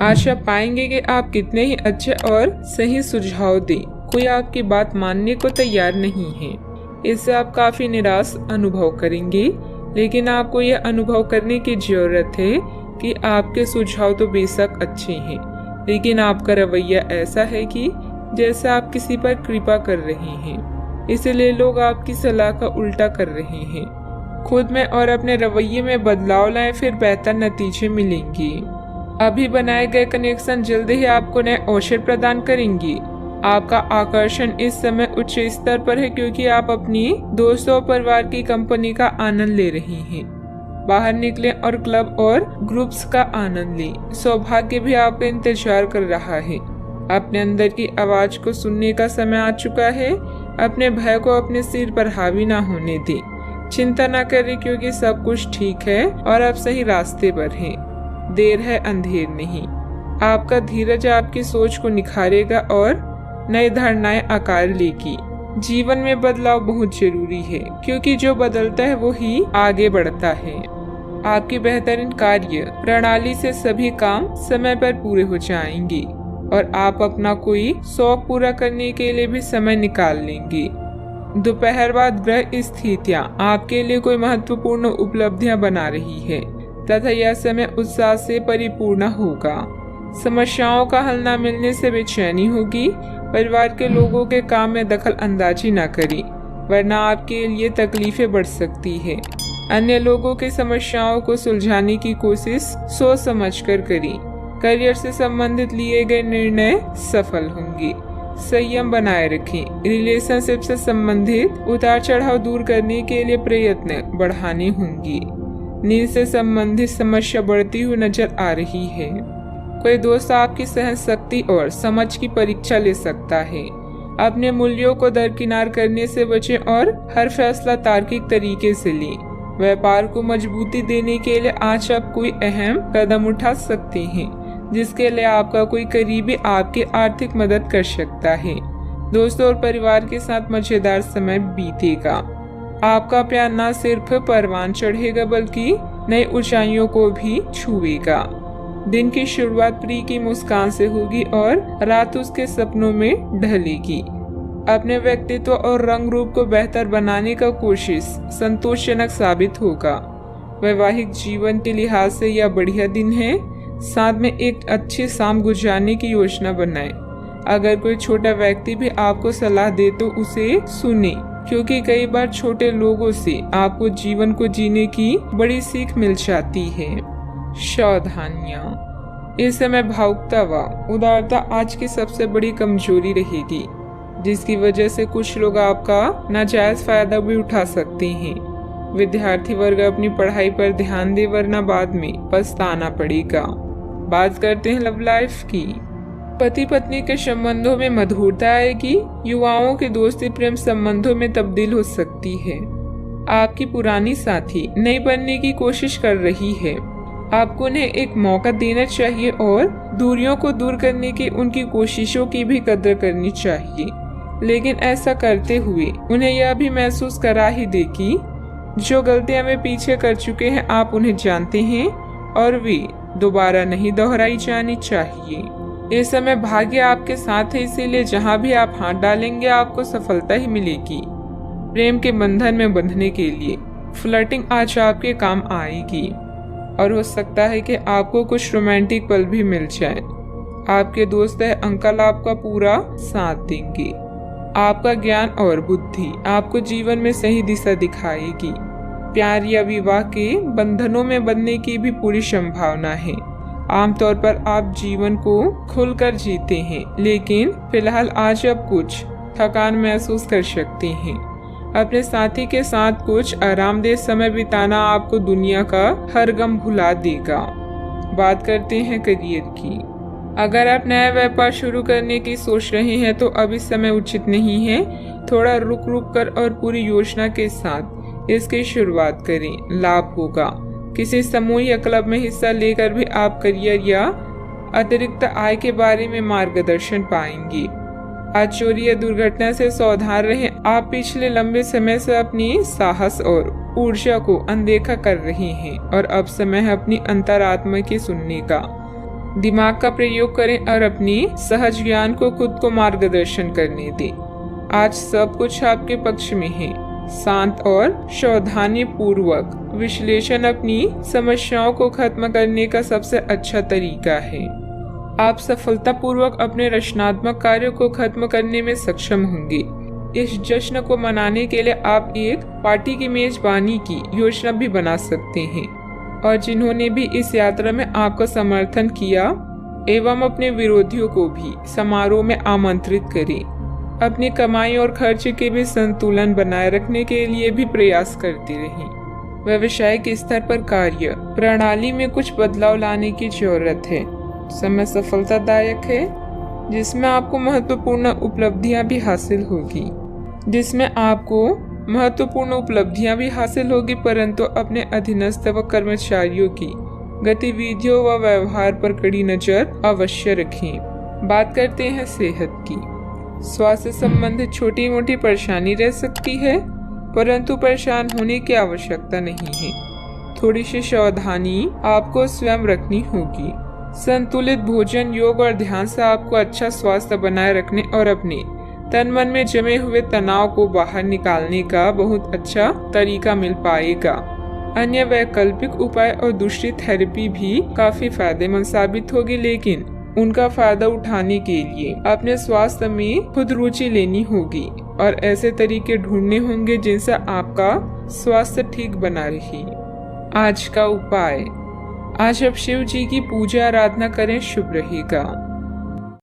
आज आप पाएंगे कि आप कितने ही अच्छे और सही सुझाव दें, कोई आपकी बात मानने को तैयार नहीं है। इससे आप काफी निराश अनुभव करेंगे, लेकिन आपको यह अनुभव करने की जरूरत है कि आपके सुझाव तो बेशक अच्छे हैं, लेकिन आपका रवैया ऐसा है कि जैसे आप किसी पर कृपा कर रहे हैं, इसलिए लोग आपकी सलाह का उल्टा कर रहे हैं। खुद में और अपने रवैये में बदलाव लाएं, फिर बेहतर नतीजे मिलेंगे। अभी बनाए गए कनेक्शन जल्द ही आपको नए अवसर प्रदान करेंगे। आपका आकर्षण इस समय उच्च स्तर पर है, क्योंकि आप अपनी दोस्तों और परिवार की कंपनी का आनंद ले रहे हैं। बाहर निकलें और क्लब और ग्रुप्स का आनंद लें। सौभाग्य भी आपका इंतजार कर रहा है। अपने अंदर की आवाज को सुनने का समय आ चुका है। अपने भय को अपने सिर पर हावी ना होने दें। चिंता न करें, क्योंकि सब कुछ ठीक है और आप सही रास्ते पर हैं। देर है, अंधेर नहीं। आपका धीरज आपकी सोच को निखारेगा और नई धारणाएं आकार लेगी। जीवन में बदलाव बहुत जरूरी है, क्योंकि जो बदलता है वो ही आगे बढ़ता है। आपकी बेहतरीन कार्य प्रणाली से सभी काम समय पर पूरे हो जाएंगे और आप अपना कोई शौक पूरा करने के लिए भी समय निकाल लेंगे। दोपहर बाद ग्रह स्थितियां आपके लिए कोई महत्वपूर्ण उपलब्धियां बना रही है तथा यह समय उत्साह से परिपूर्ण होगा। समस्याओं का हल न मिलने से बेचैनी होगी। परिवार के लोगों के काम में दखल अंदाजी न करें, वरना आपके लिए तकलीफें बढ़ सकती है। अन्य लोगों की समस्याओं को सुलझाने की कोशिश सोच समझकर करें। करियर से संबंधित लिए गए निर्णय सफल होंगे। संयम बनाए रखें। रिलेशनशिप से संबंधित उतार चढ़ाव दूर करने के लिए प्रयत्न बढ़ाने होंगे। नींद से संबंधित समस्या बढ़ती हुई नजर आ रही है। कोई दोस्त आपकी सहन शक्ति और समझ की परीक्षा ले सकता है। अपने मूल्यों को दरकिनार करने से बचें और हर फैसला तार्किक तरीके से लें। व्यापार को मजबूती देने के लिए आज आप कोई अहम कदम उठा सकते हैं, जिसके लिए आपका कोई करीबी आपकी आर्थिक मदद कर सकता है। दोस्तों और परिवार के साथ मजेदार समय बीतेगा। आपका प्यार न सिर्फ परवान चढ़ेगा, बल्कि नई ऊंचाइयों को भी छुएगा। दिन की शुरुआत प्रिय की मुस्कान से होगी और रात उसके सपनों में ढलेगी। अपने व्यक्तित्व और रंग रूप को बेहतर बनाने का कोशिश संतोषजनक साबित होगा। वैवाहिक जीवन के लिहाज से यह बढ़िया दिन है। साथ में एक अच्छी शाम गुजारने की योजना बनाएं। अगर कोई छोटा व्यक्ति भी आपको सलाह दे तो उसे सुने, क्योंकि कई बार छोटे लोगों से आपको जीवन को जीने की बड़ी सीख मिल जाती है। सावधानियां। इस समय भावुकता व उदारता आज की सबसे बड़ी कमजोरी रहेगी, जिसकी वजह से कुछ लोग आपका नाजायज फायदा भी उठा सकते हैं। विद्यार्थी वर्ग अपनी पढ़ाई पर ध्यान दे, वरना बाद में पछताना पड़ेगा। बात करते हैं लव लाइफ की। पति पत्नी के संबंधों में मधुरता आएगी। युवाओं की दोस्ती प्रेम संबंधों में तब्दील हो सकती है। आपकी पुरानी साथी नई बनने की कोशिश कर रही है। आपको उन्हें एक मौका देना चाहिए और दूरियों को दूर करने की उनकी कोशिशों की भी कदर करनी चाहिए, लेकिन ऐसा करते हुए उन्हें यह भी महसूस करा ही दे कि जो गलतियां वे पीछे कर चुके हैं आप उन्हें जानते हैं और वे दोबारा नहीं दोहराई जानी चाहिए। इस समय भाग्य आपके साथ है, इसीलिए जहां भी आप हाथ डालेंगे आपको सफलता ही मिलेगी। प्रेम के बंधन में बंधने के लिए फ्लर्टिंग आज आपके काम आएगी और हो सकता है कि आपको कुछ रोमांटिक पल भी मिल जाए। आपके दोस्त है अंकल आपका पूरा साथ देंगे। आपका ज्ञान और बुद्धि आपको जीवन में सही दिशा दिखाएगी। प्यार या विवाह के बंधनों में बंधने की भी पूरी संभावना है। आमतौर पर आप जीवन को खुलकर जीते हैं, लेकिन फिलहाल आज आप कुछ थकान महसूस कर सकते हैं। अपने साथी के साथ कुछ आरामदेह समय बिताना आपको दुनिया का हर गम भुला देगा। बात करते हैं करियर की। अगर आप नया व्यापार शुरू करने की सोच रहे हैं तो अभी समय उचित नहीं है। थोड़ा रुक रुक कर और पूरी योजना के साथ इसकी शुरुआत करें, लाभ होगा। किसी समूह या क्लब में हिस्सा लेकर भी आप करियर या अतिरिक्त आय के बारे में मार्गदर्शन पाएंगे। आज चोरी या दुर्घटना से सावधान रहें। आप पिछले लंबे समय से अपनी साहस और ऊर्जा को अनदेखा कर रहे हैं और अब समय है अपनी अंतरात्मा की सुनने का। दिमाग का प्रयोग करें और अपनी सहज ज्ञान को खुद को मार्गदर्शन करने दें। आज सब कुछ आपके पक्ष में है। शांत और सावधानी पूर्वक विश्लेषण अपनी समस्याओं को खत्म करने का सबसे अच्छा तरीका है। आप सफलतापूर्वक अपने रचनात्मक कार्यों को खत्म करने में सक्षम होंगे। इस जश्न को मनाने के लिए आप एक पार्टी की मेजबानी की योजना भी बना सकते हैं और जिन्होंने भी इस यात्रा में आपका समर्थन किया एवं अपने विरोधियों को भी समारोह में आमंत्रित करें। अपनी कमाई और खर्च के भी संतुलन बनाए रखने के लिए भी प्रयास करते रहें। व्यावसायिक स्तर पर कार्य प्रणाली में कुछ बदलाव लाने की जरूरत है। समय सफलतादायक है जिसमें आपको महत्वपूर्ण उपलब्धियां भी हासिल होगी, परंतु अपने अधीनस्थ व कर्मचारियों की गतिविधियों व व्यवहार पर कड़ी नजर अवश्य रखें। बात करते हैं सेहत की। स्वास्थ्य संबंधित छोटी मोटी परेशानी रह सकती है, परंतु परेशान होने की आवश्यकता नहीं है। थोड़ी सी सावधानी आपको स्वयं रखनी होगी। संतुलित भोजन, योग और ध्यान से आपको अच्छा स्वास्थ्य बनाए रखने और अपने तन मन में जमे हुए तनाव को बाहर निकालने का बहुत अच्छा तरीका मिल पाएगा। अन्य वैकल्पिक उपाय और दूसरी थेरेपी भी काफी फायदेमंद साबित होगी, लेकिन उनका फायदा उठाने के लिए अपने स्वास्थ्य में खुद रुचि लेनी होगी और ऐसे तरीके ढूंढने होंगे जिनसे आपका स्वास्थ्य ठीक बना रहे। आज का उपाय, आज आप शिव जी की पूजा आराधना करें, शुभ रहेगा।